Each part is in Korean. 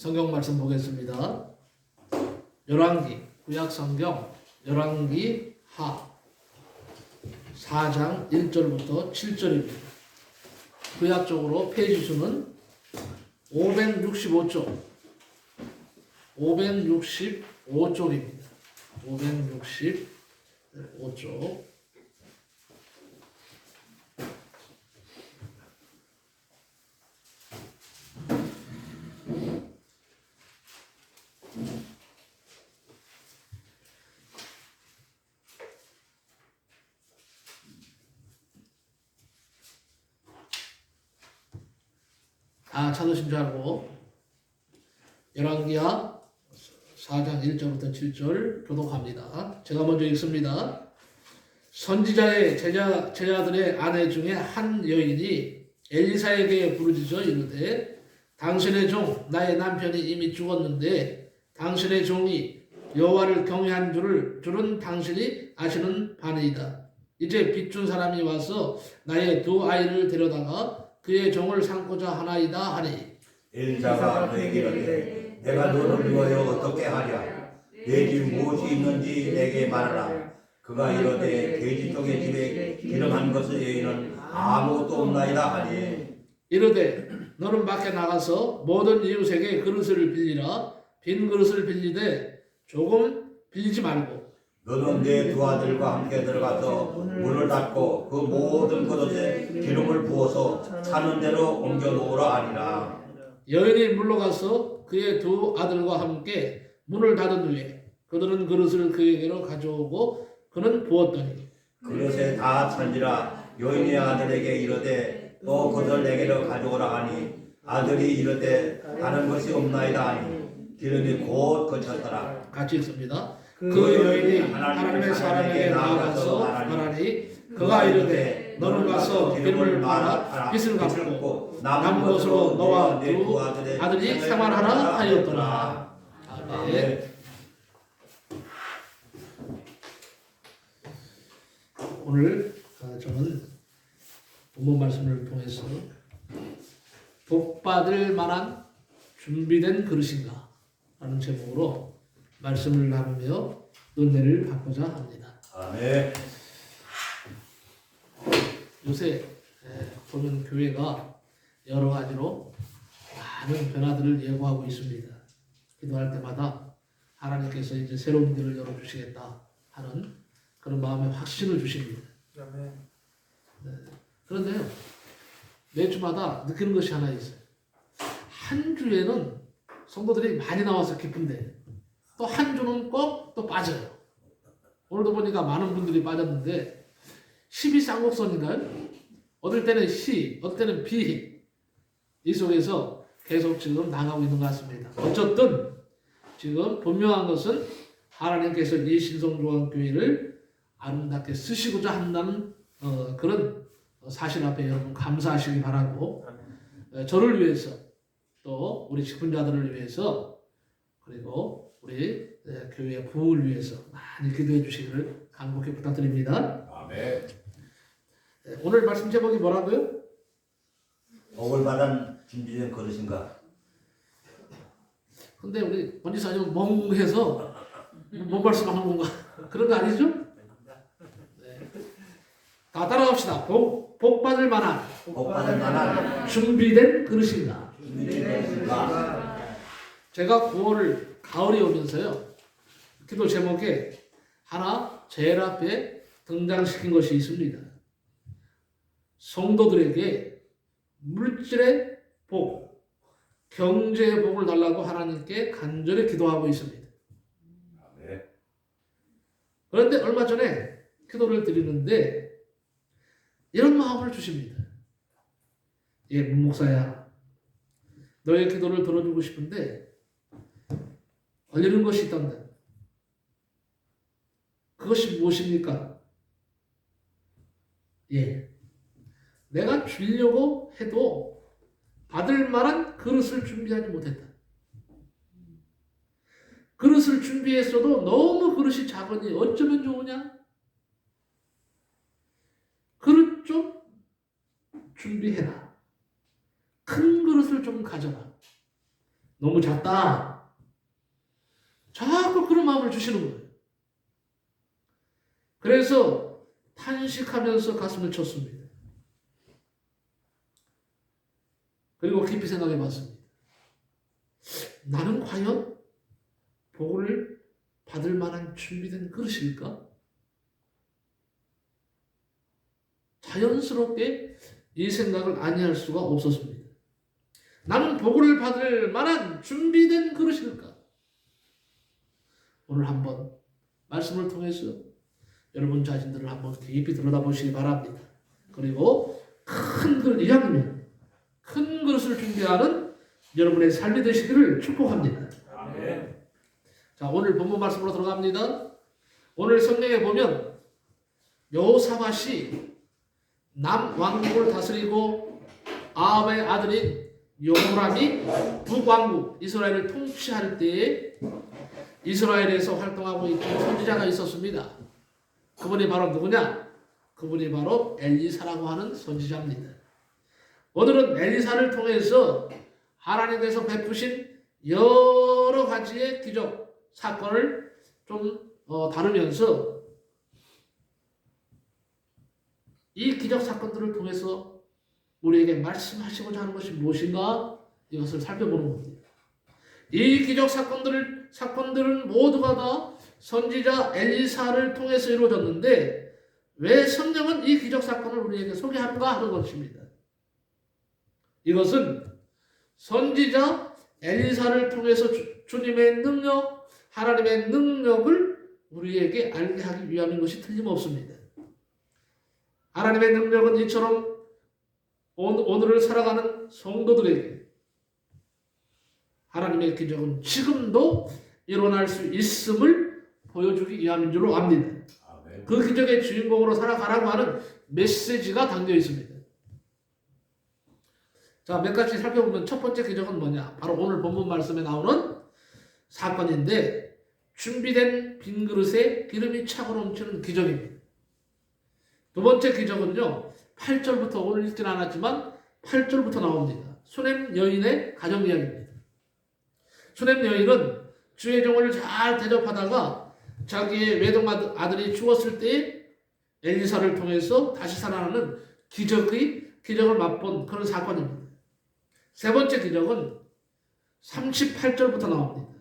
성경 말씀 보겠습니다. 열왕기 구약 성경 열왕기 하 4장 1절부터 7절입니다. 구약적으로 페이지 수는 565쪽 565쪽입니다. 565쪽. 찾으신 줄 알고 열왕기하 4장 1절부터 7절 교독합니다. 제가 먼저 읽습니다. 선지자의 제자들의 아내 중에 한 여인이 엘리사에게 부르짖어 이르되 당신의 종 나의 남편이 이미 죽었는데 당신의 종이 여호와를 경외한 줄은 당신이 아시는 바니이다. 이제 빚준 사람이 와서 나의 두 아이를 데려다가 그의 종을 삼고자 하나이다 하니 엘리사가 그에게 이르되 내가 너를 위하여 어떻게 하랴 내 집 무엇이 있는지 내게 말하라. 그가 이르되 돼지똥의 집에 기름한 것을 여인은 아무것도 없나이다 하니 이르되 너는 밖에 나가서 모든 이웃에게 그릇을 빌리라. 빈 그릇을 빌리되 조금 빌리지 말고 너는 내 두 아들과 함께 들어가서 문을 닫고 그 모든 그릇에 기름을 부어서 사는 대로 옮겨 놓으라 하니라. 여인이 물러가서 그의 두 아들과 함께 문을 닫은 후에 그들은 그릇을 그에게로 가져오고 그는 부었더니 그릇에 다 찬지라. 여인의 아들에게 이르되 또 그들 내게로 가져오라 하니 아들이 이르되 다른 것이 없나이다 하니 기름이 곧 그쳤더라. 같이 읽습니다. 그 여인이 하나님의 사람에게 나아가서 말하니 그가 이르되 너는 가서 기름을 팔아 빚을 갚고 남은 것으로 너와 두 아들이 생활하라 하였더라. 아멘. 오늘 저는 본문 말씀을 통해서 복받을 만한 준비된 그릇인가 라는 제목으로 말씀을 나누며 은혜를 받고자 합니다. 아멘. 요새 보면 교회가 여러 가지로 많은 변화들을 예고하고 있습니다. 기도할 때마다 하나님께서 이제 새로운 길을 열어주시겠다 하는 그런 마음의 확신을 주십니다. 그런데요, 매주마다 느끼는 것이 하나 있어요. 한 주에는 성도들이 많이 나와서 기쁜데 또 한 주는 꼭 또 빠져요. 오늘도 보니까 많은 분들이 빠졌는데 12쌍곡선인가요? 어떨 때는 시, 어떨 때는 비, 이 속에서 계속 지금 나가고 있는 것 같습니다. 어쨌든 지금 분명한 것은 하나님께서 이 신성조항교회를 아름답게 쓰시고자 한다는 그런 사실 앞에 여러분 감사하시기 바라고 저를 위해서 또 우리 직분자들을 위해서 그리고 우리 교회의 부흥을 위해서 많이 기도해 주시기를 간곡히 부탁드립니다. 아멘. 오늘 말씀 제목이 뭐라고요? 복을 받은 준비된 그릇인가? 근데 우리 원지사님 멍해서 뭔 말씀하는 건가? 그런 거 아니죠? 네. 다 따라갑시다. 복 받을 만한 준비된 그릇인가? 제가 9월 가을이 오면서요 기도 제목에 하나 제일 앞에 등장시킨 것이 있습니다. 성도들에게 물질의 복, 경제의 복을 달라고 하나님께 간절히 기도하고 있습니다. 그런데 얼마 전에 기도를 드리는데 이런 마음을 주십니다. 목사야, 너의 기도를 들어주고 싶은데 걸리는 것이 있단다. 그것이 무엇입니까? 내가 주려고 해도 받을 만한 그릇을 준비하지 못했다. 그릇을 준비했어도 너무 그릇이 작으니 어쩌면 좋으냐? 그릇 좀 준비해라. 큰 그릇을 좀 가져라. 너무 작다. 자꾸 그런 마음을 주시는 거예요. 그래서 탄식하면서 가슴을 쳤습니다. 그리고 깊이 생각해 봤습니다. 나는 과연 복을 받을 만한 준비된 그릇일까? 자연스럽게 이 생각을 아니할 수가 없었습니다. 나는 복을 받을 만한 준비된 그릇일까? 오늘 한번 말씀을 통해서 여러분 자신들을 한번 깊이 들여다보시기 바랍니다. 그리고 큰 그릇, 이왕이면 큰 그릇을 준비하는 여러분의 삶이 되시기를 축복합니다. 아멘. 자, 오늘 본문 말씀으로 들어갑니다. 오늘 성경에 보면 여호사밧이 남왕국을 다스리고 아합의 아들인 여호람이 북왕국 이스라엘을 통치할 때에 이스라엘에서 활동하고 있던 선지자가 있었습니다. 그분이 바로 누구냐? 그분이 바로 엘리사라고 하는 선지자입니다. 오늘은 엘리사를 통해서 하나님께서 베푸신 여러 가지의 기적 사건을 좀 다루면서 이 기적 사건들을 통해서 우리에게 말씀하시고자 하는 것이 무엇인가? 이것을 살펴보는 겁니다. 이 기적 사건들은 모두가 다 선지자 엘리사를 통해서 이루어졌는데 왜 성경은 이 기적 사건을 우리에게 소개하는가 하는 것입니다. 이것은 선지자 엘리사를 통해서 주님의 능력, 하나님의 능력을 우리에게 알게 하기 위함인 것이 틀림없습니다. 하나님의 능력은 이처럼 오늘을 살아가는 성도들에게 하나님의 기적은 지금도 일어날 수 있음을 보여주기 위함인 줄로 압니다. 아멘. 그 기적의 주인공으로 살아가라고 하는 메시지가 담겨 있습니다. 자, 몇 가지 살펴보면 첫 번째 기적은 뭐냐? 바로 오늘 본문 말씀에 나오는 사건인데 준비된 빈 그릇에 기름이 차고 넘치는 기적입니다. 두 번째 기적은요. 8절부터 오늘 읽지는 않았지만 8절부터 나옵니다. 수넴 여인의 가정 이야기입니다. 수넴 여인은 주의 종을 잘 대접하다가 자기의 외동 아들이 죽었을 때 엘리사를 통해서 다시 살아나는 기적을 맛본 그런 사건입니다. 세 번째 기적은 38절부터 나옵니다.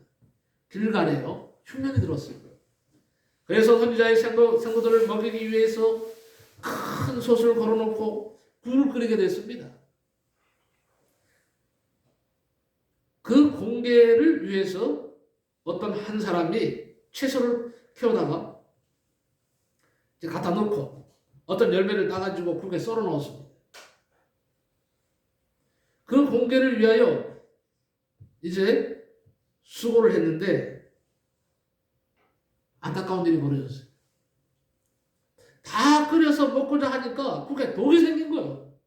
길갈에요. 흉년이 들었습니다. 그래서 선지자의 생도들을 먹이기 위해서 큰 솥을 걸어놓고 굴을 끓이게 됐습니다. 그 공개를 위해서 어떤 한 사람이 채소를 키우다가 갖다 놓고 어떤 열매를 따가지고 국에 썰어 넣었습니다. 그 공개를 위하여 이제 수고를 했는데 안타까운 일이 벌어졌어요. 다 끓여서 먹고자 하니까 국에 독이 생긴 거예요.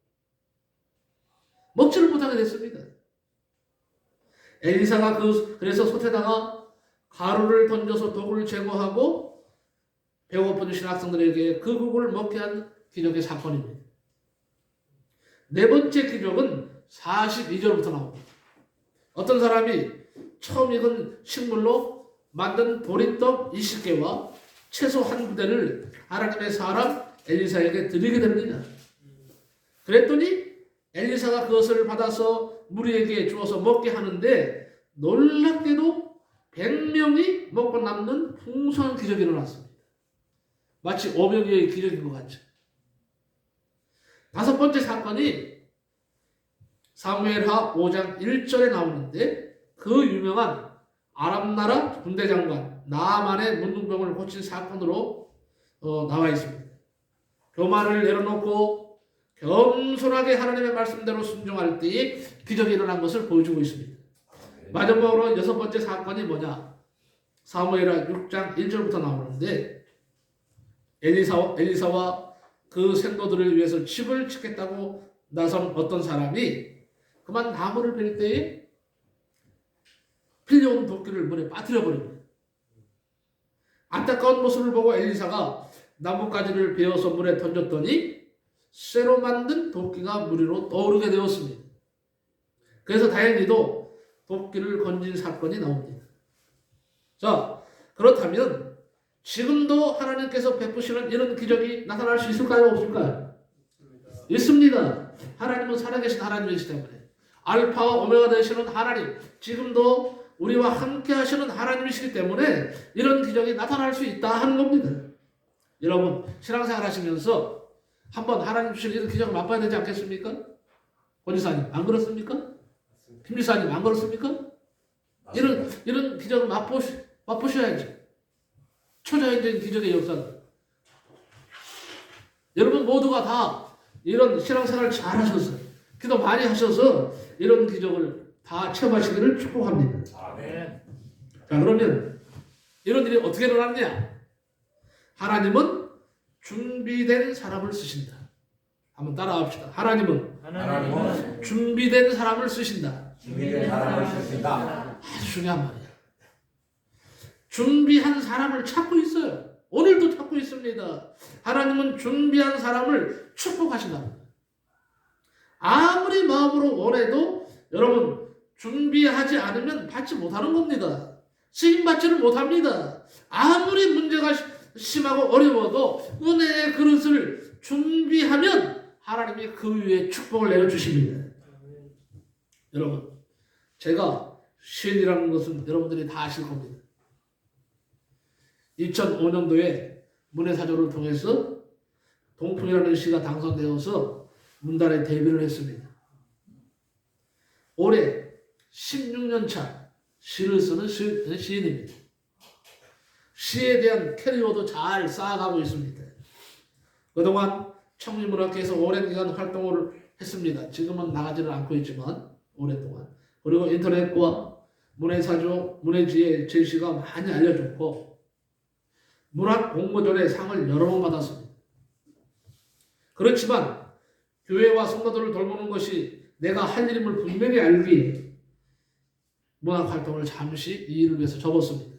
먹지를 못하게 됐습니다. 엘리사가 그래서 솥에다가 가루를 던져서 독을 제거하고 배고픈 신학생들에게 그 국을 먹게 한 기적의 사건입니다. 네 번째 기적은 42절부터 나옵니다. 어떤 사람이 처음 익은 식물로 만든 보리떡 20개와 채소 한 부대를 하나님의 사람 엘리사에게 드리게 됩니다. 그랬더니 엘리사가 그것을 받아서 무리에게 주어서 먹게 하는데 놀랍게도 100명이 먹고 남는 풍성한 기적이 일어났습니다. 마치 오병이어의 기적인 것 같죠. 다섯 번째 사건이 사무엘하 5장 1절에 나오는데 그 유명한 아람나라 군대장관 나아만의 문둥병을 고친 사건으로 나와 있습니다. 교만을 내려놓고 겸손하게 하나님의 말씀대로 순종할 때에 기적이 일어난 것을 보여주고 있습니다. 마지막으로 여섯 번째 사건이 뭐냐? 사무엘하 6장 1절부터 나오는데 엘리사와 그 생도들을 위해서 집을 짓겠다고 나선 어떤 사람이 그만 나무를 벨 때에 필려온 도끼를 물에 빠뜨려 버립니다. 안타까운 모습을 보고 엘리사가 나뭇가지를 베어서 물에 던졌더니 쇠로 만든 도끼가 물 위로 떠오르게 되었습니다. 그래서 다행히도 도끼를 건진 사건이 나옵니다. 자, 그렇다면 지금도 하나님께서 베푸시는 이런 기적이 나타날 수 있을까요? 없을까요? 있습니다. 하나님은 살아계신 하나님이시기 때문에 알파와 오메가 되시는 하나님, 지금도 우리와 함께 하시는 하나님이시기 때문에 이런 기적이 나타날 수 있다 하는 겁니다. 여러분, 신앙생활 하시면서 한번 하나님 주신 이런 기적을 맛봐야 되지 않겠습니까? 권지사님, 안 그렇습니까? 김지사님, 안 그렇습니까? 이런 기적을 맛보셔야죠. 초자연적인 기적의 역사는. 여러분 모두가 다 이런 신앙생활을 잘 하셔서, 기도 많이 하셔서 이런 기적을 다 체험하시기를 축복합니다. 아멘. 자, 그러면 이런 일이 어떻게 일어났냐? 하나님은 준비된 사람을 쓰신다. 한번 따라합시다. 하나님은 준비된 사람을 쓰신다. 준비된 사람을 쓰신다. 아주 중요한 말이야. 준비한 사람을 찾고 있어요. 오늘도 찾고 있습니다. 하나님은 준비한 사람을 축복하신다. 아무리 마음으로 원해도 여러분 준비하지 않으면 받지 못하는 겁니다. 쓰임받지를 못합니다. 아무리 문제가 심하고 어려워도 은혜의 그릇을 준비하면 하나님이 그 위에 축복을 내려주십니다. 여러분, 제가 시인이라는 것은 여러분들이 다 아실 겁니다. 2005년도에 문해사조를 통해서 동풍이라는 시가 당선되어서 문단에 데뷔를 했습니다. 올해 16년 차 시를 쓰는 시인입니다. 시에 대한 캐리어도 잘 쌓아가고 있습니다. 그동안 청리문학회에서 오랜 기간 활동을 했습니다. 지금은 나가지는 않고 있지만 오랫동안. 그리고 인터넷과 문해사조, 문해지의 제시가 많이 알려졌고 문학 공모전의 상을 여러 번 받았습니다. 그렇지만 교회와 성도들을 돌보는 것이 내가 할 일임을 분명히 알기에 문학 활동을 잠시 이 일을 위해서 접었습니다.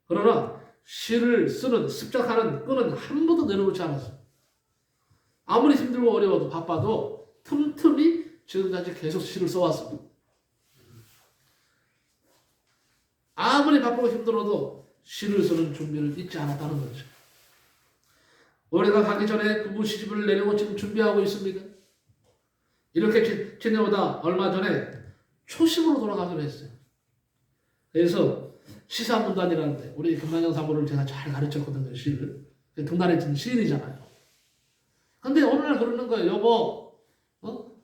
그러나 시를 쓰는 습작하는 끈은 한 번도 내려놓지 않았어요. 아무리 힘들고 어려워도 바빠도 틈틈이 지금까지 계속 시를 써왔습니다. 아무리 바쁘고 힘들어도 시를 쓰는 준비를 잊지 않았다는 거죠. 올해가 가기 전에 부부 시집을 내려고 지금 준비하고 있습니다. 이렇게 지내오다 얼마 전에 초심으로 돌아가기로 했어요. 그래서 시사문단이라는데 우리 금난영 사모를 제가 잘 가르쳤거든요. 시를. 금난의 시인이잖아요. 근데 어느 날 그러는 거예요. 여보,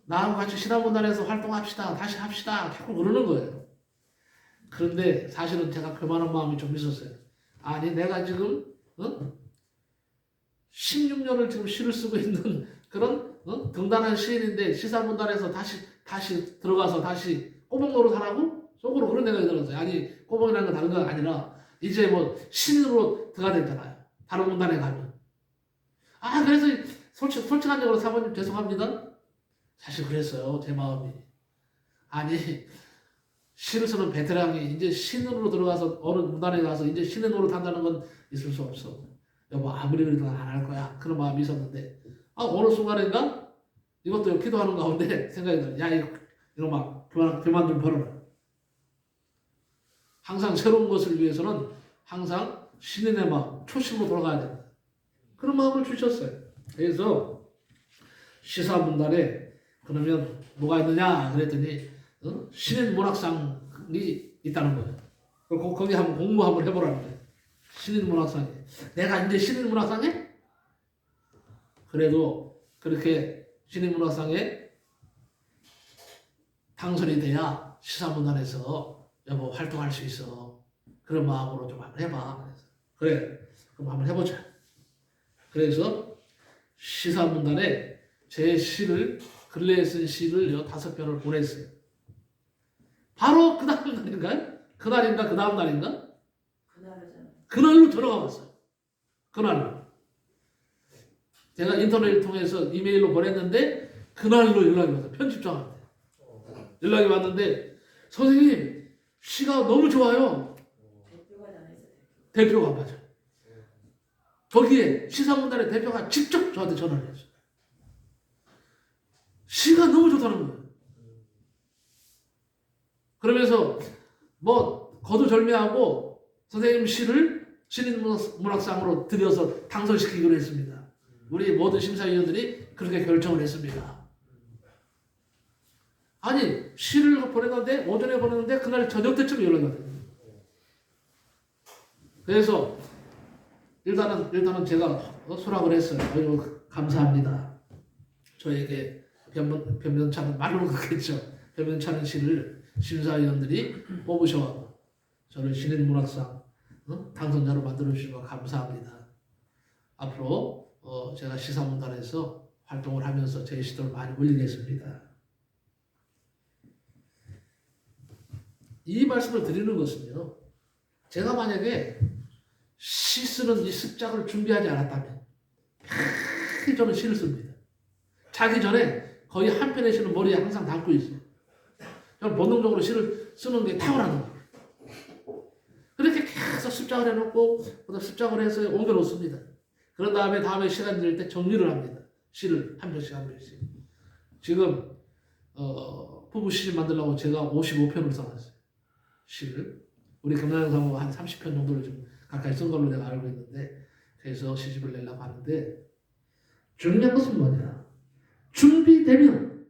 나하고 같이 시사문단에서 활동합시다. 다시 합시다. 자꾸 그러는 거예요. 그런데 사실은 제가 그만한 마음이 좀 있었어요. 아니 내가 지금 16년을 지금 시를 쓰고 있는 그런 등단한 시인인데 시사문단에서 다시 들어가서 다시 꼬봉 노릇하라고? 속으로 그런 생각이 들었어요. 아니 꼬봉이라는 건 다른 건 아니라 이제 뭐 신으로 들어가야 되잖아요. 다른 문단에 가면. 그래서 솔직한 적으로 사모님 죄송합니다. 사실 그랬어요. 제 마음이. 아니 시를 쓰는 베테랑이 이제 신으로 들어가서 어느 문단에 가서 이제 신의 노릇 한다는 건 있을 수 없어. 여보 아무리 그래도 안 할 거야. 그런 마음이 있었는데 어느 순간인가 이것도 기도하는 가운데 생각이 들어요. 야 이거 막 그만 좀 벌어라. 항상 새로운 것을 위해서는 항상 신인의 마음, 초심으로 돌아가야 된다. 그런 마음을 주셨어요. 그래서 시사문단에 그러면 뭐가 있느냐 그랬더니 신인 문학상이 있다는 거예요. 거기 한번 공부 한번 해보라는 거예요. 신인 문학상에. 내가 이제 신인 문학상에? 그래도 그렇게 신인 문학상에 당선이 돼야 시사문단에서 여보 활동할 수 있어. 그런 마음으로 좀 한번 해봐. 그래. 그럼 한번 해보자. 그래서 시사문단에 제 시를 근래에 쓴 시를 5편을 보냈어요. 바로 그 다음 날인가요? 그날인가 그 다음 날인가? 그날로 전화가 왔어요. 그날로. 제가 인터넷을 통해서 이메일로 보냈는데 그날로 연락이 왔어요. 편집장한테. 연락이 왔는데 선생님 시가 너무 좋아요. 대표가 맞아. 거기에 시사문단의 대표가 직접 저한테 전화를 했어요. 시가 너무 좋다는 거예요. 그러면서 뭐 거두절미하고 선생님 시를 신인문학상으로 들여서 당선시키기로 했습니다. 우리 모든 심사위원들이 그렇게 결정을 했습니다. 아니 시를 보내는데 오전에 보냈는데 그날 저녁 때쯤 연락이 왔어요. 그래서 일단은 제가 수락을 했어요. 아유, 감사합니다. 저에게 변변찮은 말로 그랬겠죠. 변변찮은 시를 심사위원들이 뽑으셔 저를 신인문학상 당선자로 만들어 주시고 감사합니다. 앞으로 제가 시사문단에서 활동을 하면서 제 시도를 많이 올리겠습니다. 이 말씀을 드리는 것은요, 제가 만약에 시 쓰는 이 습작을 준비하지 않았다면 저는 시를 씁니다. 자기 전에 거의 한 편의 시는 머리에 항상 담고 있어요. 저는 본능적으로 시를 쓰는 게 탁월하는 거예요. 그렇게 계속 습작을 해놓고 습작을 해서 옮겨놓습니다. 그런 다음에 시간 될 때 정리를 합니다. 시를 한 편씩 한 편씩. 지금 부부 시집 만들려고 제가 55편을 써놨어요. 시를. 우리 금나영사모 한 30편 정도를 좀 가까이 쓴 걸로 내가 알고 있는데, 그래서 시집을 내려고 하는데, 중요한 것은 뭐냐? 준비되면,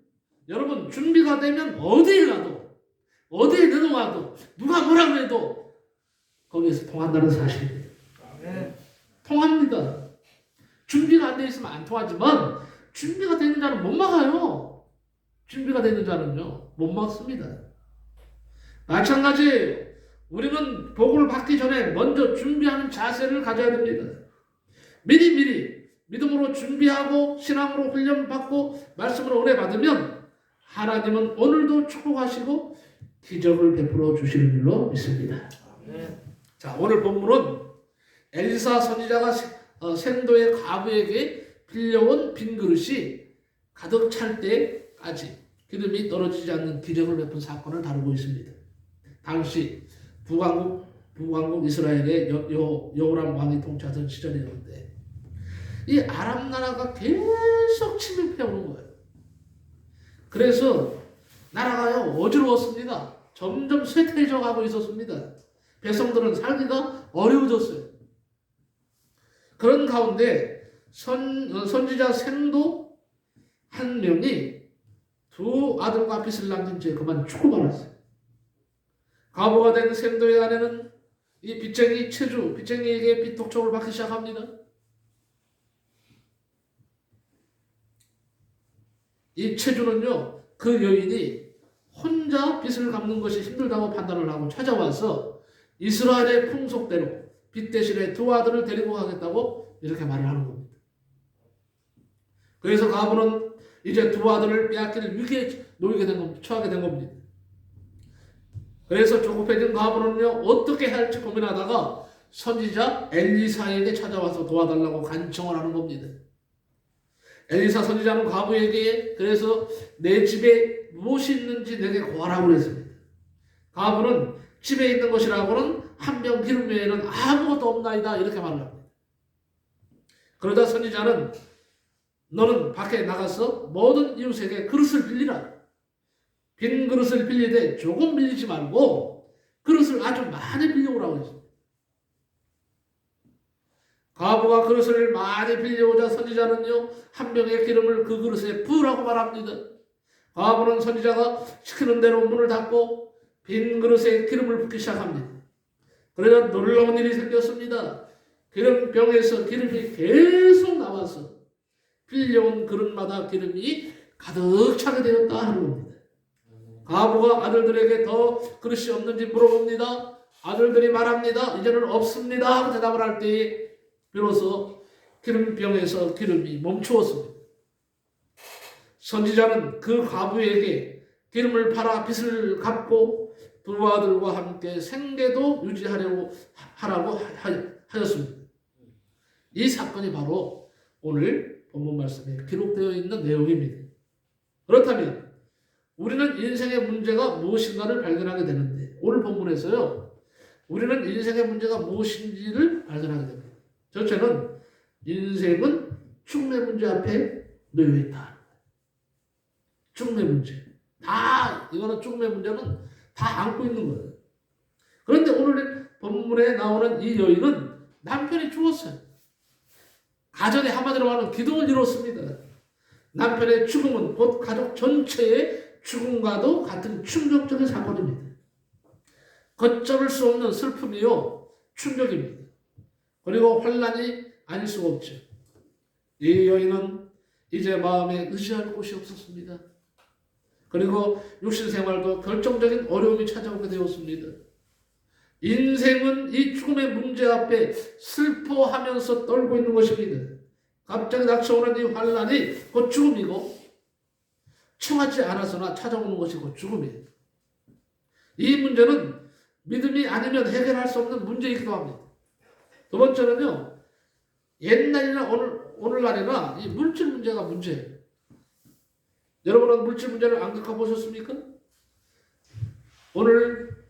여러분 준비가 되면 어디에 가도 어디에 내려가도 누가 뭐라고 해도 거기에서 통한다는 사실입니다. 통합니다. 준비가 안 돼 있으면 안 통하지만 준비가 되는 자는 못 막아요. 준비가 되는 자는요 못 막습니다. 마찬가지예요. 우리는 복을 받기 전에 먼저 준비하는 자세를 가져야 됩니다. 미리 믿음으로 준비하고 신앙으로 훈련받고 말씀으로 은혜 받으면 하나님은 오늘도 축복하시고 기적을 베풀어 주시는 줄로 믿습니다. 자, 오늘 본문은 엘리사 선지자가 생도의 과부에게 빌려온 빈 그릇이 가득 찰 때까지 기름이 떨어지지 않는 기적을 베푼 사건을 다루고 있습니다. 당시 북왕국 이스라엘의 여호람 왕이 통치하던 시절이었는데 이 아람 나라가 계속 침입해 오는 거예요. 그래서 나라가요 어지러웠습니다. 점점 쇠퇴해져 가고 있었습니다. 백성들은 살기가 어려워졌어요. 그런 가운데 선지자 생도 한 명이 두 아들과 빚을 남긴 채 그만 죽고 말았어요. 과부가 된 생도의 아내는 이 빚쟁이 빚쟁이에게 빚 독촉을 받기 시작합니다. 이 체주는요, 그 여인이 혼자 빚을 갚는 것이 힘들다고 판단을 하고 찾아와서 이스라엘의 풍속대로 빚 대신에 두 아들을 데리고 가겠다고 이렇게 말을 하는 겁니다. 그래서 과부는 이제 두 아들을 빼앗길 위기에 처하게 된 겁니다. 그래서 조급해진 과부는요, 어떻게 해야 할지 고민하다가 선지자 엘리사에게 찾아와서 도와달라고 간청을 하는 겁니다. 엘리사 선지자는 과부에게 그래서 내 집에 무엇이 있는지 내게 구하라고 했습니다. 과부는 집에 있는 것이라고는 한 병 기름 외에는 아무것도 없나이다 이렇게 말을 합니다. 그러자 선지자는 너는 밖에 나가서 모든 이웃에게 그릇을 빌리라. 빈 그릇을 빌리되 조금 빌리지 말고 그릇을 아주 많이 빌려오라고 했습니다. 과부가 그릇을 많이 빌려오자 선지자는요 한 병의 기름을 그 그릇에 부으라고 말합니다. 과부는 선지자가 시키는 대로 문을 닫고 빈 그릇에 기름을 붓기 시작합니다. 그러자 놀라운 일이 생겼습니다. 기름병에서 기름이 계속 나와서 빌려온 그릇마다 기름이 가득 차게 되었다 하는 겁니다. 과부가 아들들에게 더 그릇이 없는지 물어봅니다. 아들들이 말합니다. 이제는 없습니다 하고 대답을 할 때에 비로소 기름병에서 기름이 멈추었습니다. 선지자는 그 과부에게 기름을 팔아 빚을 갚고 두 아들과 함께 생계도 유지하라고 하였습니다. 이 사건이 바로 오늘 본문 말씀에 기록되어 있는 내용입니다. 그렇다면 우리는 인생의 문제가 무엇인가를 발견하게 되는데 오늘 본문에서요 우리는 인생의 문제가 무엇인지를 발견하게 됩니다. 첫째는 인생은 죽음의 문제 앞에 놓여있다. 죽음의 문제. 이거는 죽음의 문제는 다 안고 있는 거예요. 그런데 오늘 본문에 나오는 이 여인은 남편이 죽었어요. 가정의 한마디로 말하면 기둥을 이뤘습니다. 남편의 죽음은 곧 가족 전체의 죽음과도 같은 충격적인 사건입니다. 걷잡을 수 없는 슬픔이요 충격입니다. 그리고 혼란이 아닐 수가 없죠. 이 여인은 이제 마음에 의지할 곳이 없었습니다. 그리고 육신 생활도 결정적인 어려움이 찾아오게 되었습니다. 인생은 이 죽음의 문제 앞에 슬퍼하면서 떨고 있는 것입니다. 갑자기 닥쳐오는 이 환란이 곧 죽음이고 청하지 않아서나 찾아오는 것이 곧 죽음이에요. 이 문제는 믿음이 아니면 해결할 수 없는 문제이기도 합니다. 두 번째는요, 옛날이나 오늘날이나 이 물질 문제가 문제예요. 여러분은 물질 문제를 안 겪어보셨습니까? 오늘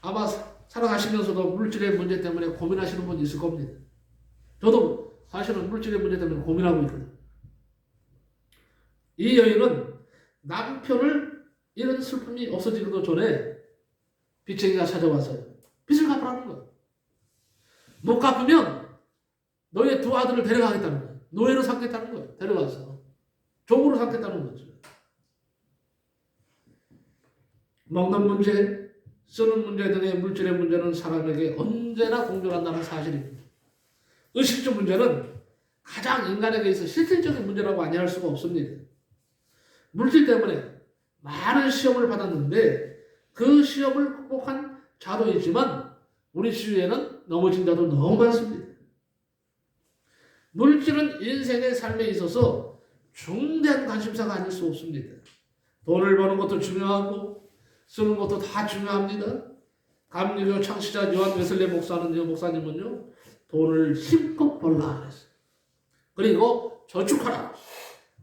아마 살아가시면서도 물질의 문제 때문에 고민하시는 분 있을 겁니다. 저도 사실은 물질의 문제 때문에 고민하고 있거든요. 이 여인은 남편을 잃은 슬픔이 없어지기도 전에 빚쟁이가 찾아와서요. 빚을 갚으라는 거예요. 못 갚으면 너의 두 아들을 데려가겠다는 거예요. 노예로 삼겠다는 거예요. 데려가서. 종으로 삼겠다는 거죠. 먹는 문제, 쓰는 문제 등의 물질의 문제는 사람에게 언제나 공존한다는 사실입니다. 의식주 문제는 가장 인간에게 있어 실질적인 문제라고 아니할 수가 없습니다. 물질 때문에 많은 시험을 받았는데 그 시험을 극복한 자도 있지만 우리 주위에는 넘어진 자도 너무 많습니다. 물질은 인생의 삶에 있어서 중대한 관심사가 아닐 수 없습니다. 돈을 버는 것도 중요하고 쓰는 것도 다 중요합니다. 감리교 창시자 요한 웨슬리 목사님은요, 돈을 힘껏 벌라 그랬어요. 그리고 저축하라.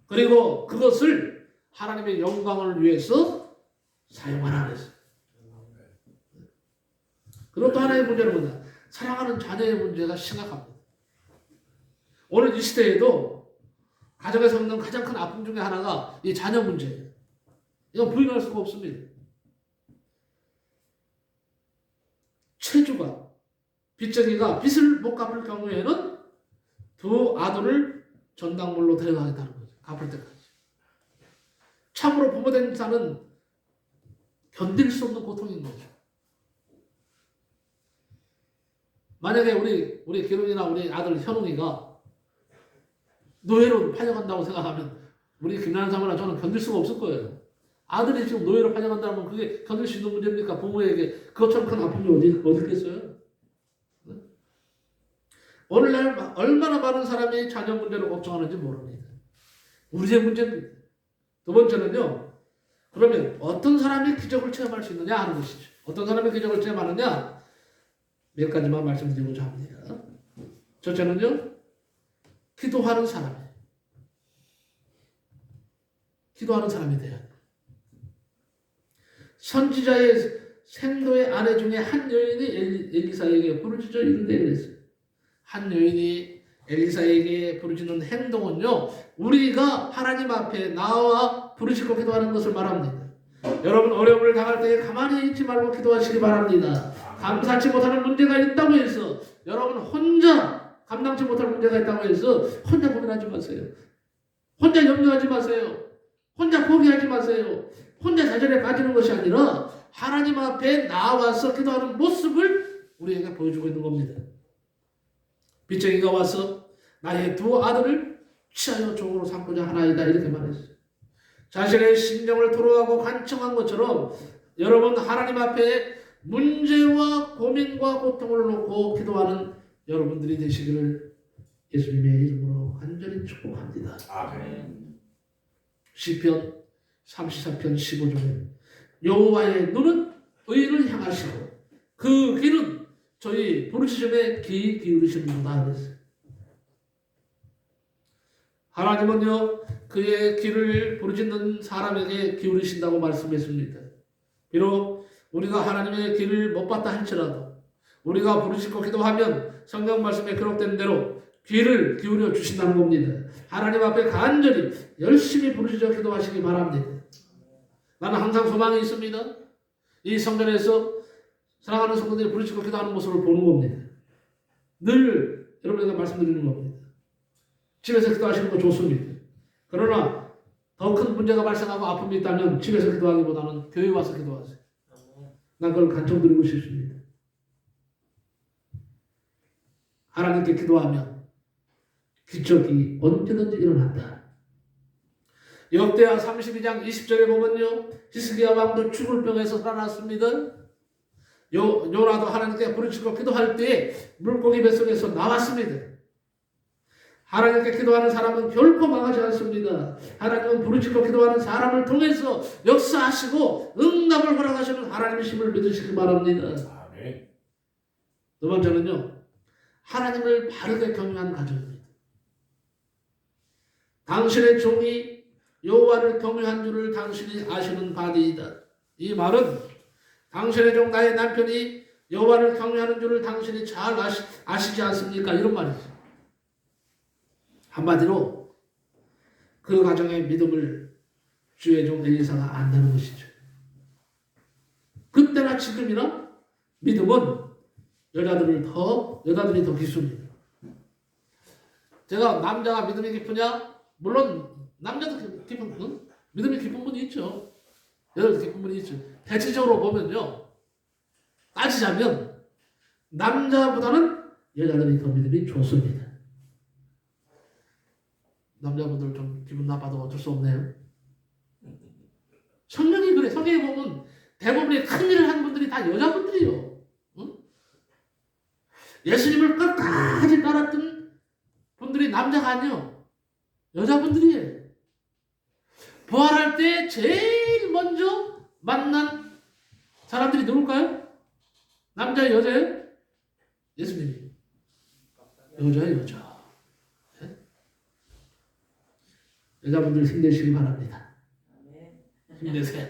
그리고 그것을 하나님의 영광을 위해서 사용하라 그랬어요. 그리고 또 하나의 문제는 뭐냐? 사랑하는 자녀의 문제가 심각합니다. 오늘 이 시대에도 가정에서 있는 가장 큰 아픔 중에 하나가 이 자녀 문제예요. 이건 부인할 수가 없습니다. 채주가, 빚쟁이가 빚을 못 갚을 경우에는 두 아들을 전당물로 데려가겠다는 거죠. 갚을 때까지. 참으로 부모된 자는 견딜 수 없는 고통인 거죠. 만약에 우리 기룡이나 우리 아들 현웅이가 노예로 팔려간다고 생각하면 우리 김나는 사모나 저는 견딜 수가 없을 거예요. 아들이 지금 노예로 팔려간다면 그게 견딜 수 있는 문제입니까? 부모에게 그것처럼 큰 아픔이 어디 있겠어요? 오늘날 얼마나 많은 사람이 자녀 문제를 걱정하는지 모릅니다. 우리의 문제입니다. 두 번째는요, 그러면 어떤 사람이 기적을 체험할 수 있느냐 하는 것이죠. 어떤 사람이 기적을 체험하느냐? 몇 가지만 말씀드리고자 합니다. 첫째는요, 기도하는 사람이에요. 기도하는 사람이 돼야 돼요. 선지자의 생도의 아내 중에 한 여인이 엘리사에게 부르짖어 이른데 그랬어요. 한 여인이 엘리사에게 부르짖는 행동은요, 우리가 하나님 앞에 나와 부르짖고 기도하는 것을 말합니다. 여러분 어려움을 당할 때에 가만히 있지 말고 기도하시기 바랍니다. 감당치 못하는 문제가 있다고 해서 여러분 혼자 감당치 못할 문제가 있다고 해서 혼자 고민하지 마세요. 혼자 염려하지 마세요. 혼자 포기하지 마세요. 혼자 좌절에 빠지는 것이 아니라 하나님 앞에 나와서 기도하는 모습을 우리에게 보여주고 있는 겁니다. 빚쟁이가 와서 나의 두 아들을 취하여 종으로 삼고자 하나이다 이렇게 말했어요. 자신의 심정을 토로하고 간청한 것처럼 여러분 하나님 앞에 문제와 고민과 고통을 놓고 기도하는 여러분들이 되시기를 예수님의 이름으로 간절히 축복합니다. 아멘. 시편 34편 15절에 여호와의 눈은 의인을 향하시고 그 귀는 저희 부르짖음에 귀 기울이시는구나 그랬어요. 하나님은요 그의 귀를 부르짖는 사람에게 기울이신다고 말씀했습니다. 비록 우리가 하나님의 귀를 못 받다 할지라도 우리가 부르짖고 기도하면 성경 말씀에 기록된 대로 귀를 기울여 주신다는 겁니다. 하나님 앞에 간절히 열심히 부르짖어 기도하시기 바랍니다. 나는 항상 소망이 있습니다. 이 성전에서 사랑하는 성도들이 부르짖고 기도하는 모습을 보는 겁니다. 늘 여러분에게 말씀드리는 겁니다. 집에서 기도하시는 거 좋습니다. 그러나 더 큰 문제가 발생하고 아픔이 있다면 집에서 기도하기보다는 교회 와서 기도하세요. 난 그걸 간청드리고 싶습니다. 하나님께 기도하면 기적이 언제든지 일어난다. 역대하 32장 20절에 보면요, 히스기야 왕도 죽을 병에서 살아났습니다. 요나도 하나님께 부르짖고 기도할 때에 물고기 뱃속에서 나왔습니다. 하나님께 기도하는 사람은 결코 망하지 않습니다. 하나님은 부르짖고 기도하는 사람을 통해서 역사하시고 응답을 허락하시는 하나님의 힘을 믿으시기 바랍니다. 아멘. 두 번째는요, 하나님을 바르게 경외한 가정입니다. 당신의 종이 여호와를 경외한 줄을 당신이 아시는 바니이다. 이 말은 당신의 종 나의 남편이 여호와를 경외하는 줄을 당신이 잘 아시지 않습니까? 이런 말이죠. 한마디로 그 가정의 믿음을 주의 종 엘리사가 안다는 것이죠. 그때나 지금이나 믿음은 여자들이 더 깊습니다. 제가 남자가 믿음이 깊으냐? 물론 남자도 깊은 믿음이 깊은 분이 있죠. 여자도 깊은 분이 있죠. 대체적으로 보면요, 따지자면 남자보다는 여자들이 더 믿음이 좋습니다. 남자분들 좀 기분 나빠도 어쩔 수 없네요. 성경이 그래. 성경에 보면 대부분의 큰 일을 한 분들이 다 여자분들이요. 응? 예수님을 끝까지 따랐던 분들이 남자가 아니요, 여자분들이에요. 부활할 때 제일 먼저 만난 사람들이 누굴까요? 남자예요, 여자예요? 예수님이. 여자예요, 여자. 여자분들 힘내시기 바랍니다. 힘내세요.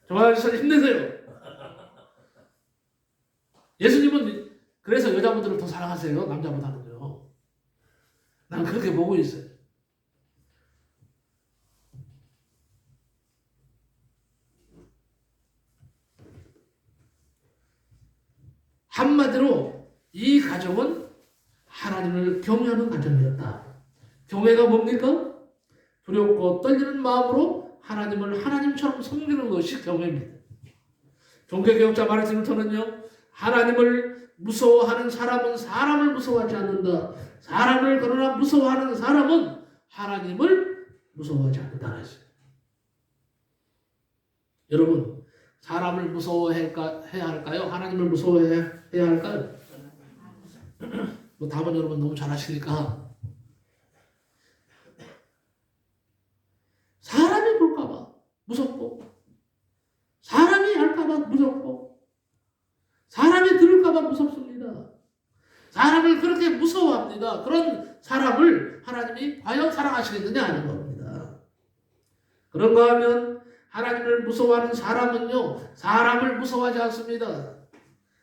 정말 힘내세요. 예수님은 그래서 여자분들을 더 사랑하세요. 남자보다는요. 난 그렇게 보고 있어요. 한마디로 이 가정은 하나님을 경외하는 가정이었다. 경외가 뭡니까? 두렵고 떨리는 마음으로 하나님을 하나님처럼 섬기는 것이 경외입니다. 종교개혁자 마르틴루터는요, 하나님을 무서워하는 사람은 사람을 무서워하지 않는다. 사람을 그러나 무서워하는 사람은 하나님을 무서워하지 않는다 했어요. 여러분, 사람을 무서워해야 할까요? 하나님을 무서워해야 할까요? 뭐 답은 여러분 너무 잘 아시니까. 사람이 볼까봐 무섭고, 사람이 알까봐 무섭고, 사람이 들을까봐 무섭습니다. 사람을 그렇게 무서워합니다. 그런 사람을 하나님이 과연 사랑하시겠느냐 하는 겁니다. 그런가 하면 하나님을 무서워하는 사람은요, 사람을 무서워하지 않습니다.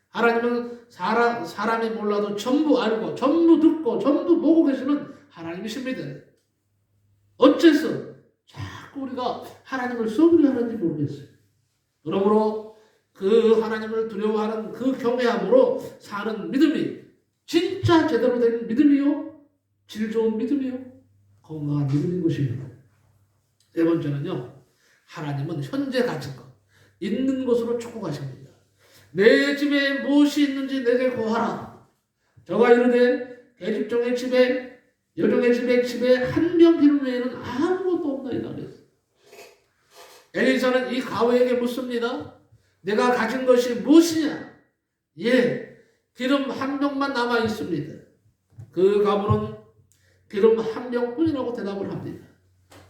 하나님은 사람이 몰라도 전부 알고 전부 듣고 전부 보고 계시는 하나님이십니다. 어째서 자꾸 우리가 하나님을 썩으려 하는지 모르겠어요. 그러므로 그 하나님을 두려워하는 그 경외함으로 사는 믿음이 진짜 제대로 된 믿음이요, 질 좋은 믿음이요, 건강한 믿음인 것입니다. 세 번째는요, 하나님은 현재 가진 것, 있는 것으로 축복하십니다. 내 집에 무엇이 있는지 내게 고하라. 저가 이르되 계집종의 집에, 여종의 집에 한 병 기름 외에는 아무것도 없나이다 그랬어요. 엘리사는 이 가우에게 묻습니다. 내가 가진 것이 무엇이냐? 예, 기름 한 병만 남아 있습니다. 그 가부는 기름 한 병뿐이라고 대답을 합니다.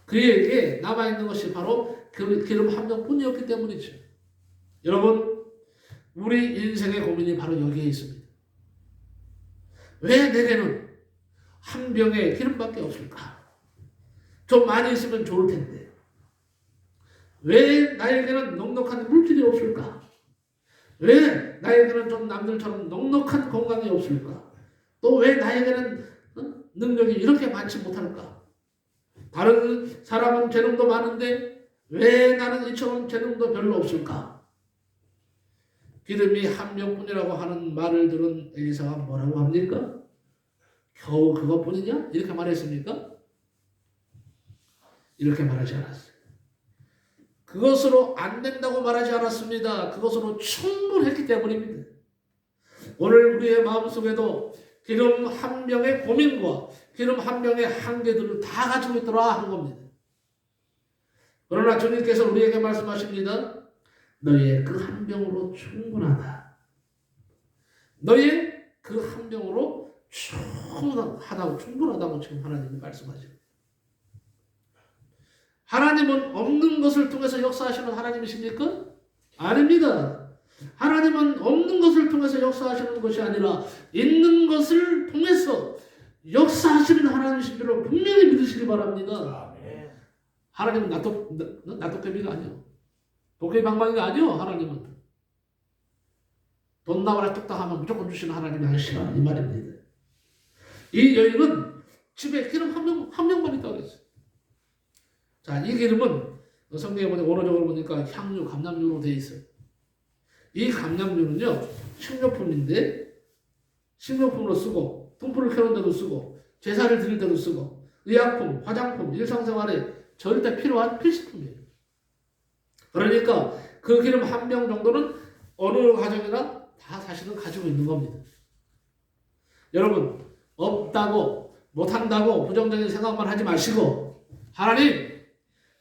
그에게 남아 있는 것이 바로 그 기름 한 병뿐이었기 때문이죠. 여러분, 우리 인생의 고민이 바로 여기에 있습니다. 왜 내게는 한 병에 기름밖에 없을까? 좀 많이 있으면 좋을 텐데. 왜 나에게는 넉넉한 물질이 없을까? 왜 나에게는 좀 남들처럼 넉넉한 건강이 없을까? 또 왜 나에게는 능력이 이렇게 많지 못할까? 다른 사람은 재능도 많은데 왜 나는 이처럼 재능도 별로 없을까? 기름이 한 명뿐이라고 하는 말을 들은 엘리사가 뭐라고 합니까? 겨우 그것뿐이냐? 이렇게 말했습니까? 이렇게 말하지 않았어요. 그것으로 안 된다고 말하지 않았습니다. 그것으로 충분했기 때문입니다. 오늘 우리의 마음속에도 기름 한 명의 고민과 기름 한 명의 한계들을 다 가지고 있더라 하는 겁니다. 그러나 주님께서 우리에게 말씀하십니다. 너희의 그 한 병으로 충분하다. 너희의 그 한 병으로 충분하다고 지금 하나님이 말씀하십니다. 하나님은 없는 것을 통해서 역사하시는 하나님이십니까? 아닙니다. 하나님은 없는 것을 통해서 역사하시는 것이 아니라 있는 것을 통해서 역사하시는 하나님이신 줄로 분명히 믿으시기 바랍니다. 하나님은 나토깨비가 아니요. 도깨비 방망이가 아니요. 하나님은 돈 나와라 뚝딱 하면 무조건 주시는 하나님이 아니시라 이 말입니다. 이 여인은 집에 기름 한 명만 있다고 했어요. 자, 이 기름은 성경에 보니까 원어적으로 보니까 향유, 감람유로 되어 있어요. 이 감람유는요 식료품인데 식료품으로 쓰고 등불을 켜는 데도 쓰고 제사를 드릴 때도 쓰고 의약품, 화장품, 일상생활에 절대 필요한 필수품이에요. 그러니까 그 기름 한 병 정도는 어느 가정이나 다 사실은 가지고 있는 겁니다. 여러분 없다고 못한다고 부정적인 생각만 하지 마시고 하나님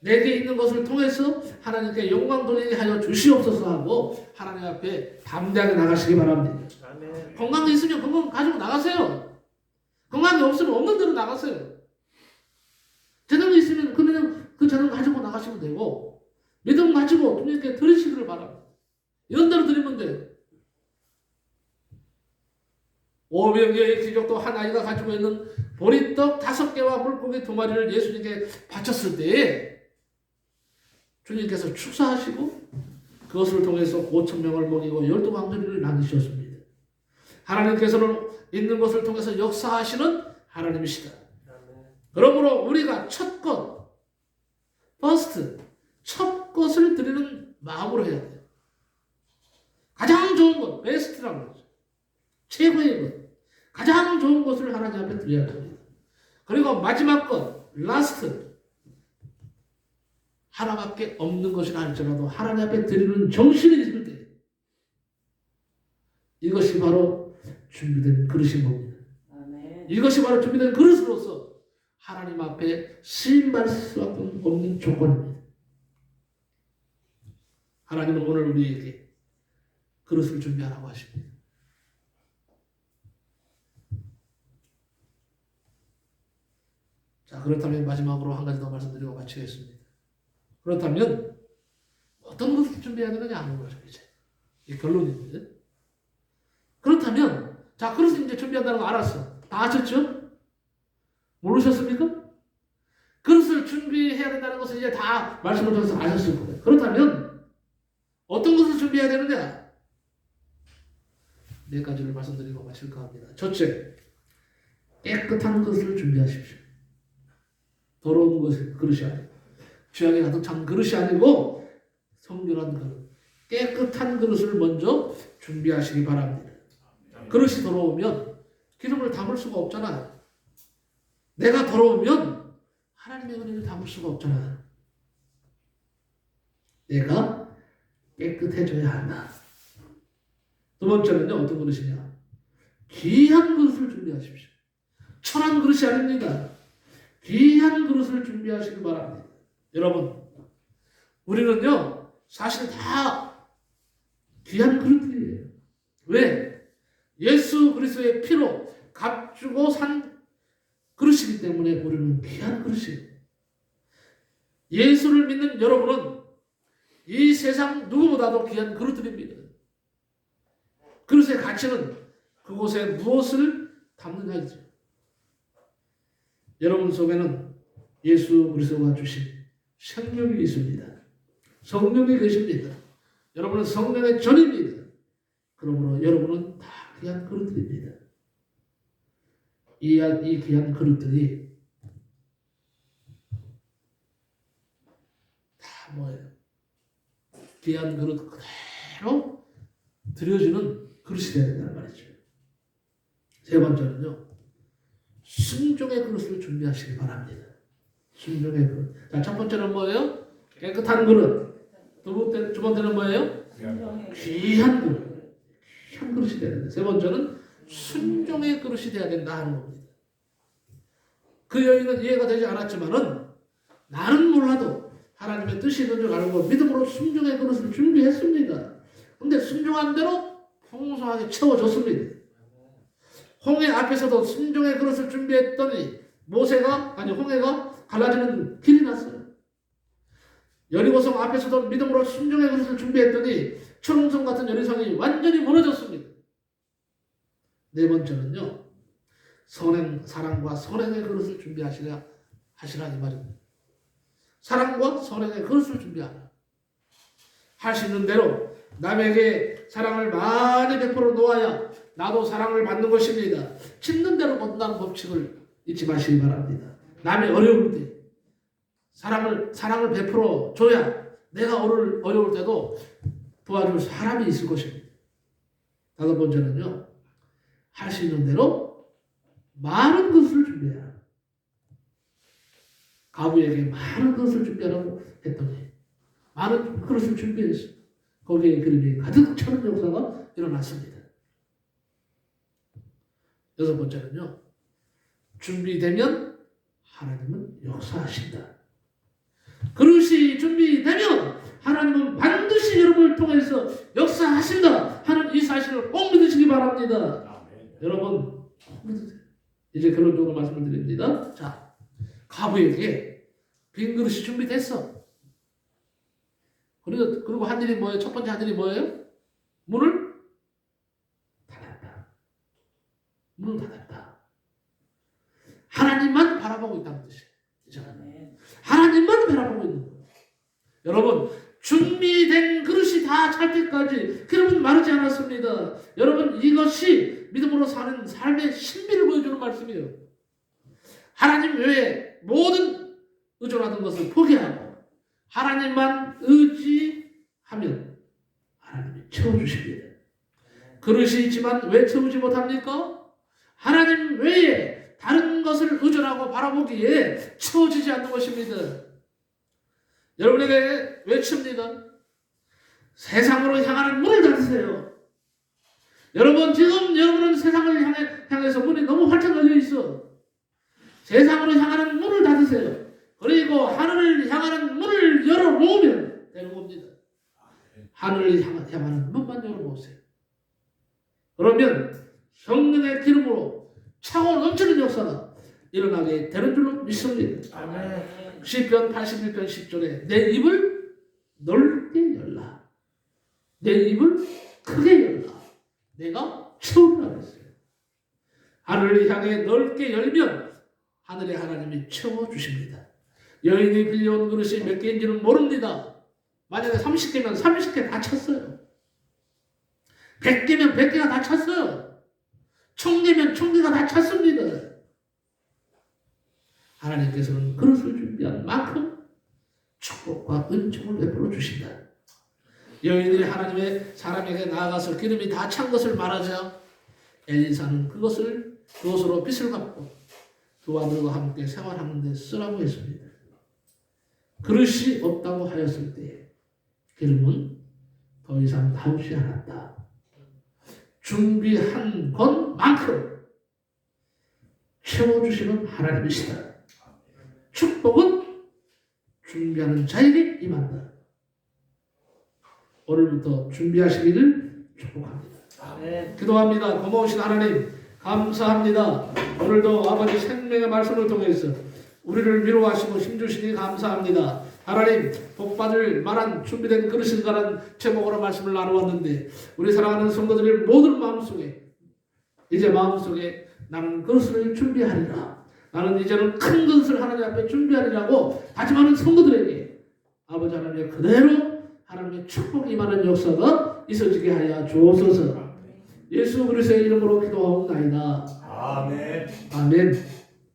내게 있는 것을 통해서 하나님께 영광 돌리게 하여 주시옵소서 하고 하나님 앞에 담대하게 나가시기 바랍니다. 아멘. 건강이 있으면 건강 가지고 나가세요. 건강이 없으면 없는 대로 나가세요. 재능이 있으면 그 재능 가지고 나가시면 되고 믿음 가지고 주님께 드리시기를 바랍니다. 이런 대로 드리면 돼요. 오병이어의 기적도 한 아이가 가지고 있는 보리떡 5개와 물고기 2마리를 예수님께 바쳤을 때에 주님께서 축사하시고 그것을 통해서 5,000명을 먹이고 12왕들을 나누셨습니다. 하나님께서는 있는 것을 통해서 역사하시는 하나님이시다. 그러므로 우리가 첫 것, first, 첫 것을 드리는 마음으로 해야 돼요. 가장 좋은 것, 베스트라고 하죠. 최고의 것, 가장 좋은 것을 하나님 앞에 드려야 합니다. 그리고 마지막 것, 라스트, 하나밖에 없는 것이라 할지라도 하나님 앞에 드리는 정신이 있을 때 이것이 바로 준비된 그릇인 겁니다. 아멘. 이것이 바로 준비된 그릇으로서 하나님 앞에 쓰임받을 수밖에 없는 조건입니다. 하나님은 오늘 우리에게 그릇을 준비하라고 하십니다. 자, 그렇다면 마지막으로 한 가지 더 말씀드리고 마치겠습니다. 그렇다면 어떤 것을 준비해야 되느냐 하는 거죠. 이제 이 결론입니다. 그렇다면 자, 그릇을 이제 준비한다는 거 알았어. 다 아셨죠? 모르셨습니까? 그릇을 준비해야 된다는 것을 이제 다 말씀을 통해서 아셨을 거예요. 그렇다면 어떤 것을 준비해야 되느냐? 4가지를 말씀드리고 마칠까 합니다. 첫째, 깨끗한 것을 준비하십시오. 더러운 그릇이 아니고 죄악에 가득 찬 그릇이 아니고 성결한 그릇, 깨끗한 그릇을 먼저 준비하시기 바랍니다. 그릇이 더러우면 기름을 담을 수가 없잖아요. 내가 더러우면 하나님의 은혜를 담을 수가 없잖아요. 내가 깨끗해져야 한다. 두 번째는요, 어떤 그릇이냐? 귀한 그릇을 준비하십시오. 천한 그릇이 아닙니다. 귀한 그릇을 준비하시기 바랍니다. 여러분, 우리는요, 사실 다 귀한 그릇들이에요. 왜? 예수 그리스도의 피로 값주고 산 그릇이기 때문에 우리는 귀한 그릇이에요. 예수를 믿는 여러분은 이 세상 누구보다도 귀한 그릇들입니다. 그릇의 가치는 그곳에 무엇을 담느냐이죠. 여러분 속에는 예수 그리스도가 주신 생명이 있습니다. 성령이 계십니다. 여러분은 성령의 전입니다. 그러므로 여러분은 다 귀한 그릇들입니다. 이 귀한 그릇들이 다 뭐예요? 귀한 그릇 그대로 드려지는 그릇이 되어야 된다는 말이죠. 세 번째는요. 순종의 그릇을 준비하시기 바랍니다. 순종의 그릇. 자, 첫 번째는 뭐예요? 깨끗한 그릇. 두 번째는 뭐예요? 귀한 그릇. 귀한 그릇이 되어야 된다. 세 번째는 순종의 그릇이 되어야 된다 하는 겁니다. 그 여인은 이해가 되지 않았지만은 나는 몰라도 하나님의 뜻이 있는 줄 알고 믿음으로 순종의 그릇을 준비했습니다. 근데 순종한 대로 풍성하게 채워졌습니다. 홍해 앞에서도 순종의 그릇을 준비했더니 홍해가 갈라지는 길이 났어요. 여리고성 앞에서도 믿음으로 순종의 그릇을 준비했더니 초롱성 같은 여리성이 완전히 무너졌습니다. 네 번째는요. 사랑과 선행의 그릇을 준비하시라 이 말입니다. 사랑과 선행의 그릇을 준비하라. 할 수 있는 대로 남에게 사랑을 많이 베풀어 놓아야 나도 사랑을 받는 것입니다. 짓는 대로 거둔다는 법칙을 잊지 마시기 바랍니다. 남이 어려울 때 사랑을 베풀어 줘야 내가 어려울 때도 도와줄 사람이 있을 것입니다. 다섯 번째는요. 할 수 있는 대로 많은 것을 준비해라. 가부에게 많은 것을 준비하라고 했더니 많은 그릇을 준비했어요. 거기에 그림이 가득 차는 역사가 일어났습니다. 여섯 번째는요. 준비되면 하나님은 역사하신다. 그릇이 준비되면 하나님은 반드시 여러분을 통해서 역사하신다 하는 이 사실을 꼭 믿으시기 바랍니다. 여러분 꼭 믿으세요. 이제 결론적으로 말씀을 드립니다. 자, 가부에게 빈 그릇이 준비됐어. 그리고 한 일이 뭐예요? 첫 번째 한 일이 뭐예요? 문을 닫았다. 문을 닫았다. 하나님만 바라보고 있다는 뜻이에요. 하나님만 바라보고 있는 거예요. 여러분, 준비된 그릇이 다 찰 때까지 그릇은 마르지 않았습니다. 여러분, 이것이 믿음으로 사는 삶의 신비를 보여주는 말씀이에요. 하나님 외에 모든 의존하던 것을 포기하고 하나님만 의지하면 하나님이 채워주십니다. 그릇이 있지만 왜 채우지 못합니까? 하나님 외에 다른 것을 의존하고 바라보기에 채워지지 않는 것입니다. 여러분에게 외칩니다. 세상으로 향하는 문을 닫으세요. 여러분, 지금 여러분은 세상을 향해서 문이 너무 활짝 열려 있어. 세상으로 향하는 문을 닫으세요. 그리고 하늘을 향하는 문을 열어놓으면 되는 겁니다. 하늘을 향하는 문만 열어놓으세요. 그러면 성령의 기름으로 차고 넘치는 역사가 일어나게 되는 줄로 믿습니다. 아멘. 시편 81편 10절에 내 입을 넓게 열라. 내 입을 크게 열라. 내가 채우리라 했어요. 하늘을 향해 넓게 열면 하늘의 하나님이 채워주십니다. 여인이 빌려온 그릇이 몇 개인지는 모릅니다. 만약에 30개면 30개 다 찼어요. 100개면 100개가 다 찼어요. 1000개면 1000개가 다 찼습니다. 하나님께서는 그릇을 준비한 만큼 축복과 은총을 베풀어 주신다. 여인이 하나님의 사람에게 나아가서 기름이 다 찬 것을 말하자 엘리사는 그것으로 빚을 갚고 두 아들과 함께 생활하는 데 쓰라고 했습니다. 그릇이 없다고 하였을 때 기름은 더 이상 나오지 않았다. 준비한 것만큼 채워주시는 하나님이시다. 축복은 준비하는 자에게 임한다. 오늘부터 준비하시기를 축복합니다. 기도합니다. 고마우신 하나님 감사합니다. 오늘도 아버지 생명의 말씀을 통해서 우리를 위로하시고 힘주시니 감사합니다. 하나님 복받을 만한 준비된 그릇인가라는 제목으로 말씀을 나누었는데 우리 사랑하는 성도들의 모든 마음속에 이제 마음속에 나는 그릇을 준비하리라. 나는 이제는 큰 것을 하나님 앞에 준비하리라고 다짐하는 성도들에게 아버지 하나님의 그대로 하나님의 축복이 임하는 역사가 있어지게 하여 주옵소서. 예수 그리스도의 이름으로 기도하옵나이다. 아멘. 아멘.